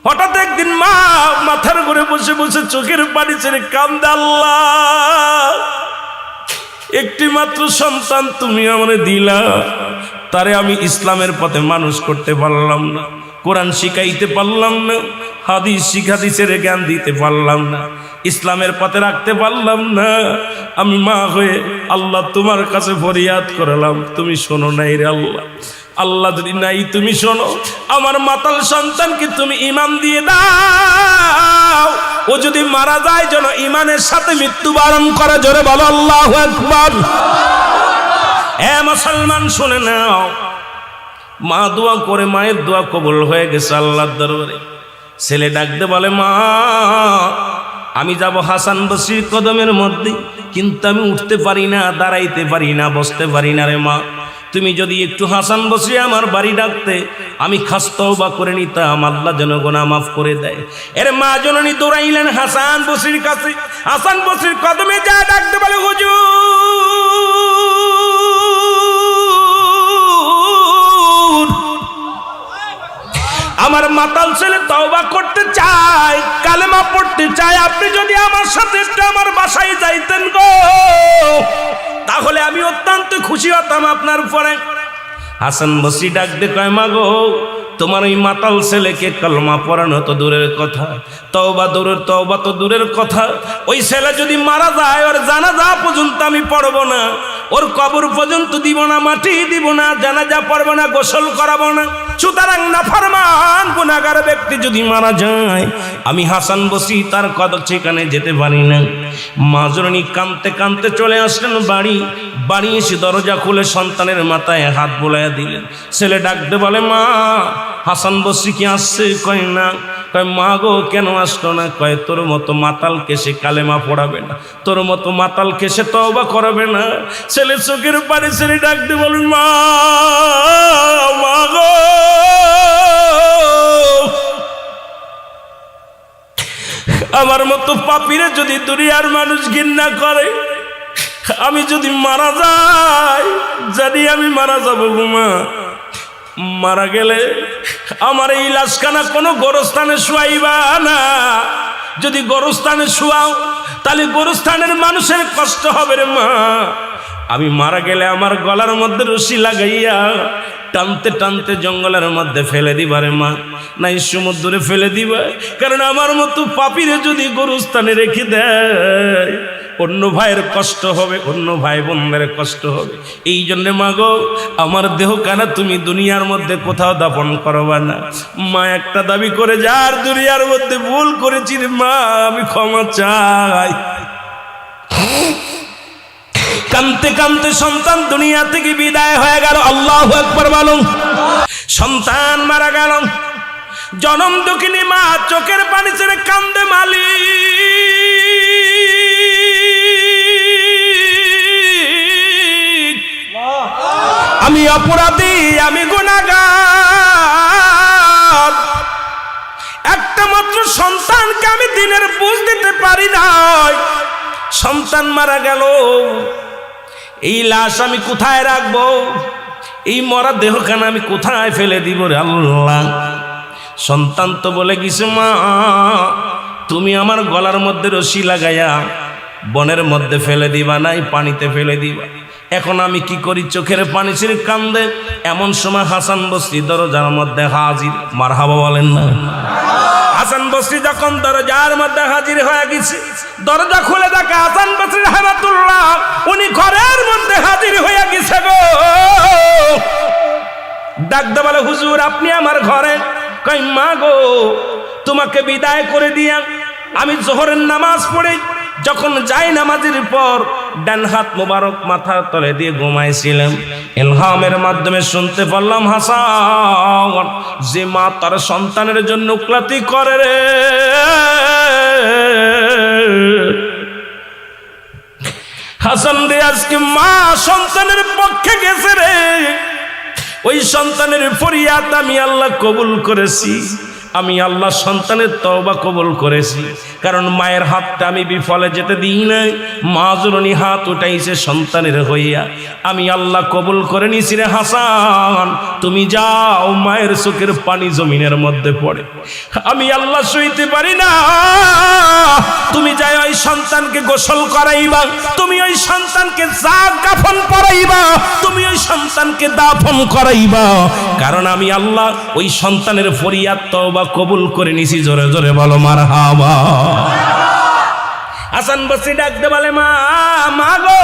হঠাৎ একদিন মা মাথার ঘুরে বসে বসে চোখের পানি ছেড়ে কান্দে, আল্লাহ, একটি মাত্র সন্তান তুমি আমারে দিলা, তারে আমি ইসলামের পথে মানুষ করতে পারলাম না, কোরআন শিখাইতে পারলাম না, হাদিসের জ্ঞান দিতে পারলাম না, ইসলামের পথে রাখতে পারলাম না। আমি মা হয়ে আল্লাহ তোমার কাছে ফরিয়াদ করলাম, তুমি শোনো নাই রে আল্লাহ। আল্লাহ যদি নাই তুমি শোনো, আমার মাতাল সন্তানকে তুমি ঈমান দিয়ে দাও, ও যদি মারা যায় যেন ঈমানের সাথে মৃত্যুবরণ করে। জোরে বলো আল্লাহু আকবার। এ মুসলমান শুনে নাও, মা দোয়া করে, মায়ের দোয়া কবুল হয়ে গেছে আল্লাহর দরবারে। ছেলে ডাকতে বলে, মা আমি যাব হাসান বসরির কদমের মধ্যে, কিন্তু আমি উঠতে পারি না, দাঁড়াইতে পারি না, বসতে পারি না রে মা, তুমি যদি একটু হাসান বসরি আমার বাড়ি ডাকতে, আমি খাস তওবা করে নিতাম, আল্লাহ যেন গুনাহ মাফ করে দেয়। এর মা জননী দৌড়াইলেন হাসান বসরির কাছে। হাসান বসরির কদমে যা ডাকতে বলে, হুজুর, আমার মাতাল ছেলে তওবা করতে চায়, কালেমা পড়তে চায়, আপনি যদি আমার সাথে একটু আমার বাসায় যাইতেন গো, তাহলে আমি অত্যন্ত খুশি হতাম আপনার উপরে। হাসান বসরি ডাক দে কয়, মা গো, তোমার ওই মাতাল ছেলেকে কলমা পড়ানো তো দূরের কথা, তওবা তো দূরের কথা, ওই ছেলে যদি মারা যায় ওর জানাজা পর্যন্ত আমি পড়ব না, ওর কবর পর্যন্ত দিব না, মাটি দিব না, জানাজা পড়ব না, গোসল করাবো না। সুতরাং নাফরমান গুনাহগার ব্যক্তি যদি মারা যায়, আমি হাসান বসরি তার কদম সেখানে যেতে পারি না। মা জননী কাঁদতে কাঁদতে চলে আসলেন বাড়ি এসে দরজা খুলে সন্তানের মাথায় হাত বোলাইয়া দিলেন। ছেলে ডাকতে বলে, মা হাসান বসরি কি আসছে? কয় না। কয়, মা গো কেন আসলো না? কয়, তোর মতো মাতালকে সে কালেমা পড়াবে না, তোর মতো মাতালকে সে তওবা করাবে না। ছেলে চোখের পানি ছেলে ডাকতে বলেন, মা গো, আমার মতো পাপীরে যদি দুনিয়ার মানুষ ঘৃণা করে, আমি যদি মারা যাই, জানি আমি মারা যাবো গো মা, মারা গেলে আমার এই লাশখানা কোনো গোরস্থানে শুয়াইবা না, যদি গোরস্থানে শুয়াও তাহলে গোরস্থানের মানুষের কষ্ট হবে রে মা, আমি মারা গেলে আমার গলার মধ্যে রশি লাগাইয়া টানতে টানতে জঙ্গলের মধ্যে ফেলে দিবা রে মা, নাই সমুদ্রে ফেলে দিবা, কারণ আমার মতো পাপীরে যদি গোরস্থানে রেখে দেয় অন্য ভাইয়ের কষ্ট হবে, অন্য ভাই বোনদের কষ্ট হবে। এই জন্য মা গো, আমার দেহ কানা তুমি দুনিয়ার মধ্যে কোথাও দাপন করবা না। মা একটা দাবি করে, যার দুনিয়ার মধ্যে ভুল করেছি রে মা, আমি ক্ষমা চাই। কানতে কানতে সন্তান দুনিয়া থেকে বিদায় হয়ে গেল। আল্লাহু আকবার বলুন। সন্তান মারা গেল, জনম দুঃখিনী মা চোখের পানি ছেড়ে কান্দে, মালিক আমি অপরাধী, আমি গুনাহগার, একটা মাত্র সন্তানকে আমি দিনের বুঝ দিতে পারি নাই, সন্তান মারা গেল, এই লাশ আমি কোথায় রাখবো, এই মরা দেহখানা আমি কোথায় ফেলে দিব রে আল্লাহ। সন্তান তো বলে গেছে, মা তুমি আমার গলার মধ্যে রশি লাগাইয়া বনের মধ্যে ফেলে দিবা, নাই পানিতে ফেলে দিবা। এখন আমি কি করি? চোখের পানি ছেড়ে কান্দে। এমন সময় হাসান বসরি দরজার মধ্যে হাজির। মারহাবা বলেন না। হাসান বসরি যখন দরজার মধ্যে হাজির হয়ে গেছে, দরজা খুলে দেখে হাসান বসরি রাহমাতুল্লাহ উনি ঘরের মধ্যে হাজির হয়ে গেছে গো। ডাকতে বলে, হুজুর আপনি আমার ঘরে? কই, মা গো, তোমাকে বিদায় করে দিয়া আমি জোহরের নামাজ পড়ে যখন যাই নামাজের পর ডান হাত মোবারক মাথার তলে দিয়ে ঘুমাইছিলাম, ইলহামের মাধ্যমে শুনতে পারলাম, হাসান যে মা তার সন্তানের জন্য ক্লাতি করে রে, হাসান রে আজকে মা সন্তানের পক্ষে গেছে রে, ওই সন্তানের ফরিয়াদ আমি আল্লাহ কবুল করেছি। আমি আল্লাহ সন্তানের তওবা কবুল করেছি, কারণ মায়ের হাতটা আমি বিফলে যেতে দিই নাই। মা জননী হাত উঠাইছে সন্তানের হইয়া, আমি আল্লাহ কবুল করে নিছি রে হাসান। তুমি যাও, মায়ের চোখের পানি জমিনের মধ্যে পড়ে, আমি আল্লাহ সইতে পারি না। তুমি যাই ওই সন্তানকে গোসল করাইবা, তুমি ওই সন্তানকে কাফন পরাইবা, তুমি ওই সন্তানকে দাফন করাইবা, কারণ আমি আল্লাহ ওই সন্তানের ফরিয়াদ তওবা কবুল করে নিছি। জোরে জোরে বলো মারহাবা। হাসান বসরি ডাকতে বলে, মা মা গো,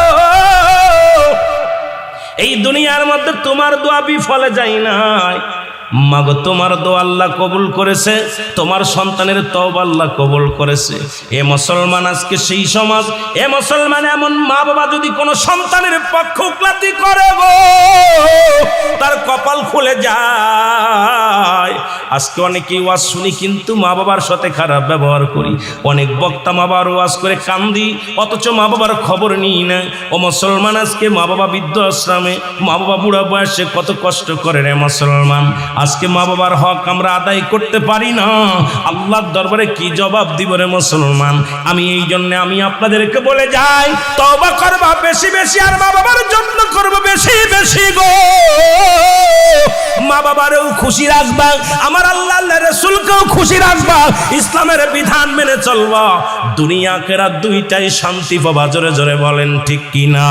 এই দুনিয়ার মধ্যে তোমার দোয়া বিফলে যায় নাই। মাগো, তোমার দোয়া আল্লাহ কবুল করেছে, তোমার সন্তানের তওবা আল্লাহ কবুল করেছে। এ মুসলমান, আজকে সেই সমাজ, এ মুসলমান, এমন মা বাবা যদি কোনো সন্তানের পক্ষপাতী করে গো, তার কপাল খুলে যায়। আজকে অনেকেই ওয়াজ শুনি কিন্তু মা বাবার সাথে খারাপ ব্যবহার করি। অনেক বক্তা মা বাবার ওয়াজ করে কান্দি, অথচ মা বাবার খবর নিই না। ও মুসলমান, আজকে মা বাবা বৃদ্ধ আশ্রমে, মা বাবা বুড়া বয়সে কত কষ্ট করে রে মুসলমান। আজকে মা বাবার হক আমরা আদায় করতে পারি না, আল্লাহর দরবারে কি জবাব দিব রে মুসলমান। আমি এই জন্য আমি আপনাদেরকে বলে যাই, তওবা করবা বেশি বেশি, আর মা বাবার যত্ন করবো বেশি বেশি গো। মা বাবারেও খুশি রাখবা, আমার আল্লাহ রাসূলকেও খুশি রাখবা, ইসলামের বিধান মেনে চলবা, দুনিয়া আখিরাত দুইটাই শান্তি পাবা। জোরে জোরে বলেন ঠিক কিনা?